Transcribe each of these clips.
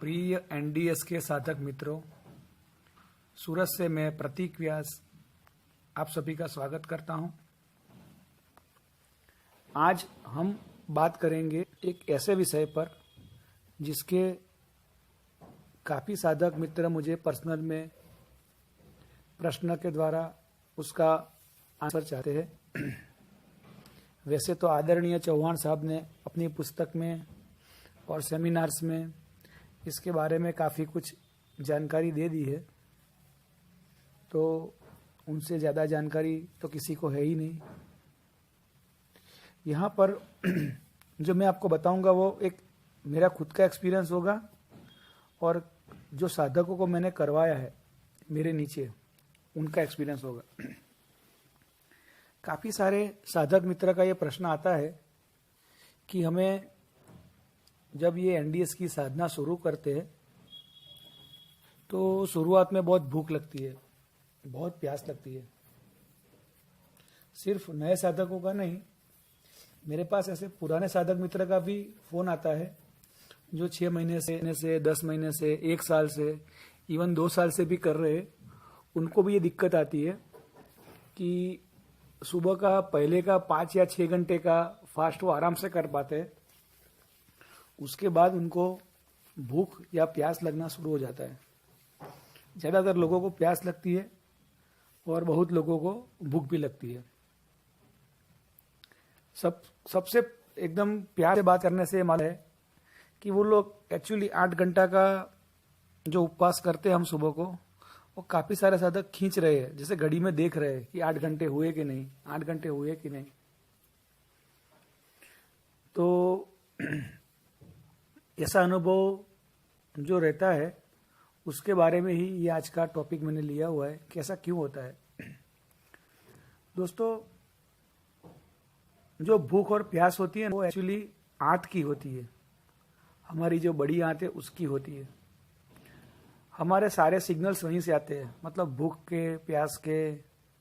प्रिय एनडीएस के साधक मित्रों, सूरत से मैं प्रतीक व्यास आप सभी का स्वागत करता हूं। आज हम बात करेंगे एक ऐसे विषय पर जिसके काफ़ी साधक मित्र मुझे पर्सनल में प्रश्न के द्वारा उसका आंसर चाहते हैं। वैसे तो आदरणीय चौहान साहब ने अपनी पुस्तक में और सेमिनार्स में इसके बारे में काफ़ी कुछ जानकारी दे दी है, तो उनसे ज़्यादा जानकारी तो किसी को है ही नहीं। यहाँ पर जो मैं आपको बताऊंगा वो एक मेरा खुद का एक्सपीरियंस होगा और जो साधकों को मैंने करवाया है मेरे नीचे उनका एक्सपीरियंस होगा। काफ़ी सारे साधक मित्र का ये प्रश्न आता है कि हमें जब ये एनडीएस की साधना शुरू करते हैं तो शुरुआत में बहुत भूख लगती है, बहुत प्यास लगती है। सिर्फ नए साधकों का नहीं, मेरे पास ऐसे पुराने साधक मित्र का भी फोन आता है जो 6 महीने से 10 महीने से 1 साल से इवन 2 साल से भी कर रहे हैं। उनको भी ये दिक्कत आती है कि सुबह का पहले का 5 या 6 घंटे का फास्ट वो आराम से कर पाते हैं, उसके बाद उनको भूख या प्यास लगना शुरू हो जाता है। ज़्यादातर लोगों को प्यास लगती है और बहुत लोगों को भूख भी लगती है। सबसे एकदम प्यार से बात करने से मालूम है कि वो लोग एक्चुअली 8 घंटा का जो उपवास करते हैं हम सुबह को, वो काफ़ी सारे साधक खींच रहे हैं, जैसे घड़ी में देख रहे हैं कि 8 घंटे हुए कि नहीं, 8 घंटे हुए कि नहीं। तो ऐसा अनुभव जो रहता है उसके बारे में ही ये आज का टॉपिक मैंने लिया हुआ है कि ऐसा क्यों होता है। दोस्तों, जो भूख और प्यास होती है वो एक्चुअली आंत की होती है, हमारी जो बड़ी आंत है उसकी होती है। हमारे सारे सिग्नल्स वहीं से आते हैं, मतलब भूख के, प्यास के,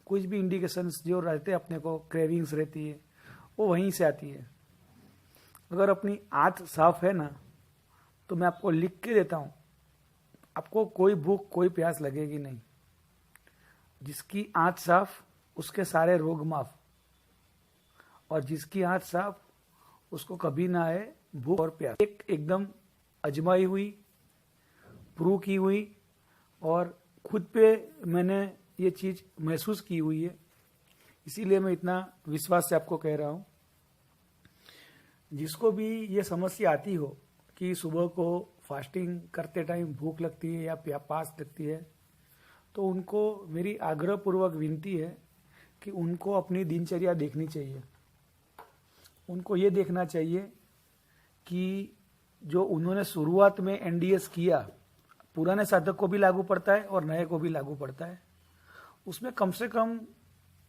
कुछ भी इंडिकेशंस जो रहते हैं अपने को, क्रेविंग्स रहती है, वो वहीं से आती है। अगर अपनी आंत साफ है ना तो मैं आपको लिख के देता हूं, आपको कोई भूख कोई प्यास लगेगी नहीं। जिसकी आंत साफ उसके सारे रोग माफ, और जिसकी आंत साफ उसको कभी ना आए भूख और प्यास। एकदम अजमाई हुई, प्रूव की हुई और खुद पे मैंने ये चीज महसूस की हुई है, इसीलिए मैं इतना विश्वास से आपको कह रहा हूं। जिसको भी ये समस्या आती हो कि सुबह को फास्टिंग करते टाइम भूख लगती है या प्यास लगती है, तो उनको मेरी आग्रहपूर्वक विनती है कि उनको अपनी दिनचर्या देखनी चाहिए। उनको ये देखना चाहिए कि जो उन्होंने शुरुआत में एनडीएस किया, पुराने साधक को भी लागू पड़ता है और नए को भी लागू पड़ता है। उसमें कम से कम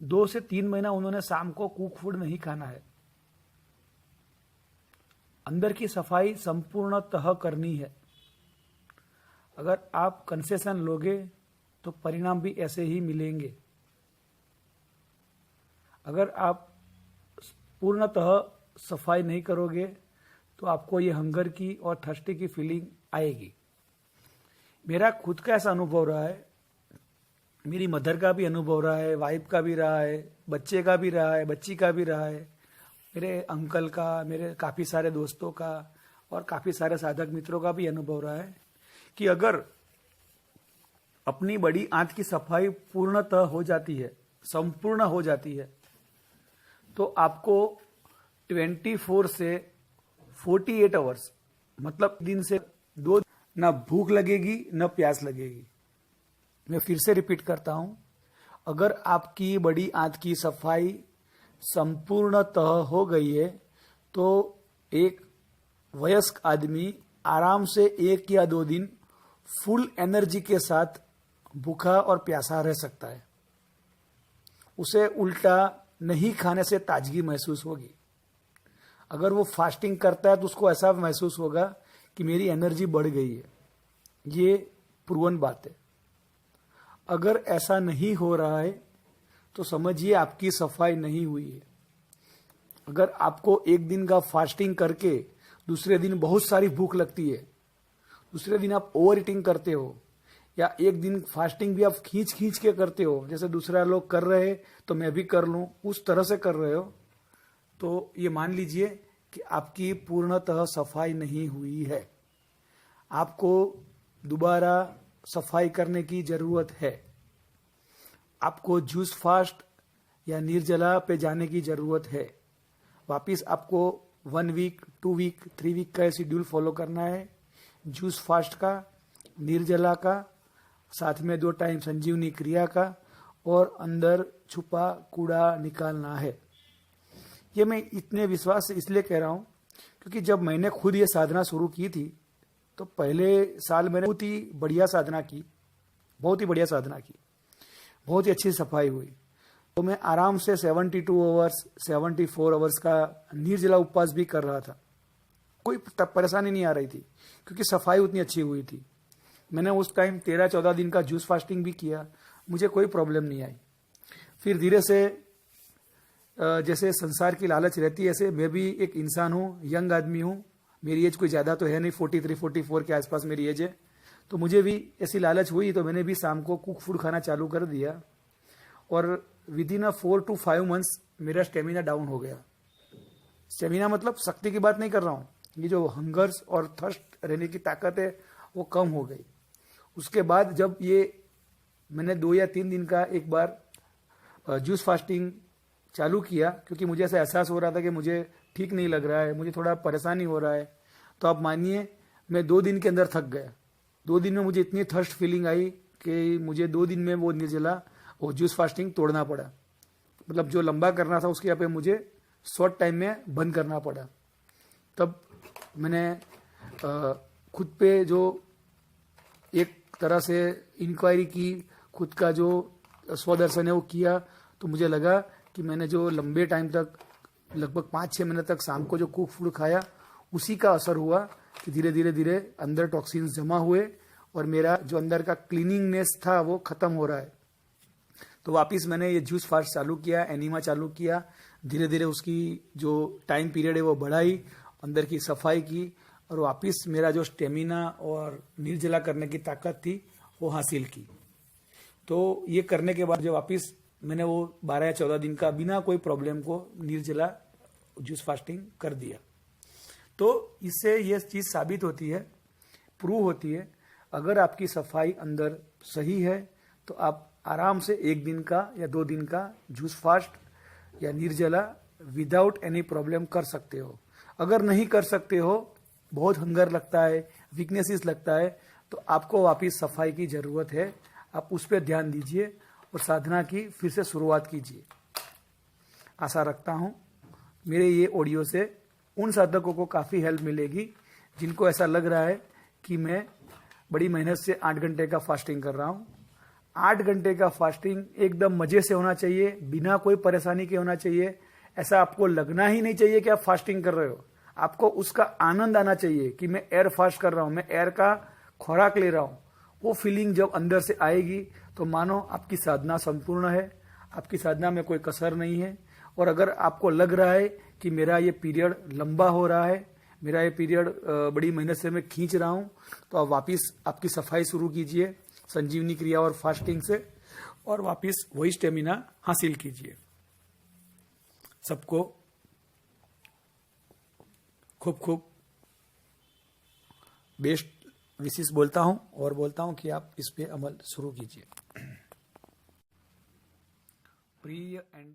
2 से 3 महीना उन्होंने शाम को कुक फूड नहीं खाना है। अंदर की सफाई संपूर्णतः करनी है। अगर आप कंसेशन लोगे तो परिणाम भी ऐसे ही मिलेंगे। अगर आप पूर्णतः सफाई नहीं करोगे तो आपको ये हंगर की और थर्स्टी की फीलिंग आएगी। मेरा खुद का ऐसा अनुभव रहा है, मेरी मदर का भी अनुभव रहा है, वाइफ का भी रहा है, बच्चे का भी रहा है, बच्ची का भी रहा है, मेरे अंकल का, मेरे काफ़ी सारे दोस्तों का और काफ़ी सारे साधक मित्रों का भी अनुभव रहा है कि अगर अपनी बड़ी आंत की सफाई पूर्णतः हो जाती है, संपूर्ण हो जाती है, तो आपको 24 से 48 आवर्स, मतलब दिन से 2 ना भूख लगेगी न प्यास लगेगी। मैं फिर से रिपीट करता हूं, अगर आपकी बड़ी आंत की सफाई संपूर्णतः हो गई है तो एक वयस्क आदमी आराम से 1 या 2 दिन फुल एनर्जी के साथ भूखा और प्यासा रह सकता है। उसे उल्टा नहीं खाने से ताजगी महसूस होगी। अगर वो फास्टिंग करता है तो उसको ऐसा महसूस होगा कि मेरी एनर्जी बढ़ गई है। ये प्रूवन बात है। अगर ऐसा नहीं हो रहा है तो समझिए आपकी सफाई नहीं हुई है। अगर आपको 1 दिन का फास्टिंग करके दूसरे दिन बहुत सारी भूख लगती है दूसरे दिन आप ओवर ईटिंग करते हो, या एक दिन फास्टिंग भी आप खींच खींच के करते हो, जैसे दूसरा लोग कर रहे हैं तो मैं भी कर लूं, उस तरह से कर रहे हो, तो ये मान लीजिए कि आपकी पूर्णतः सफाई नहीं हुई है। आपको दोबारा सफाई करने की जरूरत है। आपको जूस फास्ट या निर्जला पे जाने की जरूरत है। वापिस आपको 1 वीक, 2 वीक, 3 वीक का शेड्यूल फॉलो करना है। जूस फास्ट का, निर्जला का, साथ में 2 टाइम संजीवनी क्रिया का, और अंदर छुपा कूड़ा निकालना है। ये मैं इतने विश्वास से इसलिए कह रहा हूं क्योंकि जब मैंने खुद ये साधना शुरू की थी तो पहले साल मैंने बहुत ही बढ़िया साधना की, बहुत ही बढ़िया साधना की, बहुत ही अच्छी सफाई हुई। तो मैं आराम से 72 आवर्स, 74 आवर्स का निर्जला उपवास भी कर रहा था। कोई परेशानी नहीं आ रही थी क्योंकि सफाई उतनी अच्छी हुई थी। मैंने उस टाइम 13-14 दिन का जूस फास्टिंग भी किया, मुझे कोई प्रॉब्लम नहीं आई। फिर धीरे से जैसे संसार की लालच रहती है, ऐसे मैं भी एक इंसान हूँ, यंग आदमी हूँ, मेरी एज कोई ज़्यादा तो है नहीं, 43-44 के आसपास मेरी एज है। तो मुझे भी ऐसी लालच हुई तो मैंने भी शाम को कुक फूड खाना चालू कर दिया, और विद इन 4 to 5 मंथ्स मेरा स्टेमिना डाउन हो गया। स्टेमिना मतलब शक्ति की बात नहीं कर रहा हूँ, ये जो हंगर्स और थर्स्ट रहने की ताकत है वो कम हो गई। उसके बाद जब ये मैंने 2 या 3 दिन का एक बार जूस फास्टिंग चालू किया, क्योंकि मुझे ऐसा एहसास हो रहा था कि मुझे ठीक नहीं लग रहा है, मुझे थोड़ा परेशानी हो रहा है, तो आप मानिए मैं 2 दिन के अंदर थक गया। 2 दिन में मुझे इतनी थर्स्ट फीलिंग आई कि मुझे 2 दिन में वो निर्जला वो जूस फास्टिंग तोड़ना पड़ा। मतलब जो लंबा करना था उसके यहाँ पे मुझे शॉर्ट टाइम में बंद करना पड़ा। तब मैंने खुद पे जो एक तरह से इंक्वायरी की, खुद का जो स्वदर्शन है वो किया, तो मुझे लगा कि मैंने जो लंबे टाइम तक, लगभग 5-6 महीने तक शाम को जो कुक फूड खाया, उसी का असर हुआ कि धीरे धीरे धीरे अंदर टॉक्सिन्स जमा हुए और मेरा जो अंदर का क्लीनिंगनेस था वो खत्म हो रहा है। तो वापस मैंने ये जूस फास्ट चालू किया, एनीमा चालू किया, धीरे धीरे उसकी जो टाइम पीरियड है वो बढ़ाई, अंदर की सफाई की, और वापस मेरा जो स्टेमिना और निर्जला करने की ताकत थी वो हासिल की। तो ये करने के बाद जो वापस मैंने वो 12 या 14 दिन का बिना कोई प्रॉब्लम को निर्जला जूस फास्टिंग कर दिया। तो इससे ये चीज़ साबित होती है, प्रूव होती है, अगर आपकी सफाई अंदर सही है तो आप आराम से 1 दिन का या 2 दिन का जूस फास्ट या निर्जला विदाउट एनी प्रॉब्लम कर सकते हो। अगर नहीं कर सकते हो, बहुत हंगर लगता है, वीकनेसेस लगता है, तो आपको वापस सफाई की ज़रूरत है। आप उस पर ध्यान दीजिए और साधना की फिर से शुरुआत कीजिए। आशा रखता हूँ मेरे ये ऑडियो से उन साधकों को काफ़ी हेल्प मिलेगी जिनको ऐसा लग रहा है कि मैं बड़ी मेहनत से 8 घंटे का फास्टिंग कर रहा हूँ। 8 घंटे का फास्टिंग एकदम मज़े से होना चाहिए, बिना कोई परेशानी के होना चाहिए। ऐसा आपको लगना ही नहीं चाहिए कि आप फास्टिंग कर रहे हो। आपको उसका आनंद आना चाहिए कि मैं एयर फास्ट कर रहा हूँ, मैं एयर का खुराक ले रहा हूँ। वो फीलिंग जब अंदर से आएगी तो मानो आपकी साधना संपूर्ण है, आपकी साधना में कोई कसर नहीं है। और अगर आपको लग रहा है कि मेरा ये पीरियड लंबा हो रहा है, मेरा ये पीरियड बड़ी मेहनत से मैं खींच रहा हूँ, तो आप वापस आपकी सफाई शुरू कीजिए संजीवनी क्रिया और फास्टिंग से, और वापस वही स्टेमिना हासिल कीजिए। सबको खूब खूब बेस्ट विशेष बोलता हूं, और बोलता हूं कि आप इस पे अमल शुरू कीजिए। प्रिय एंडी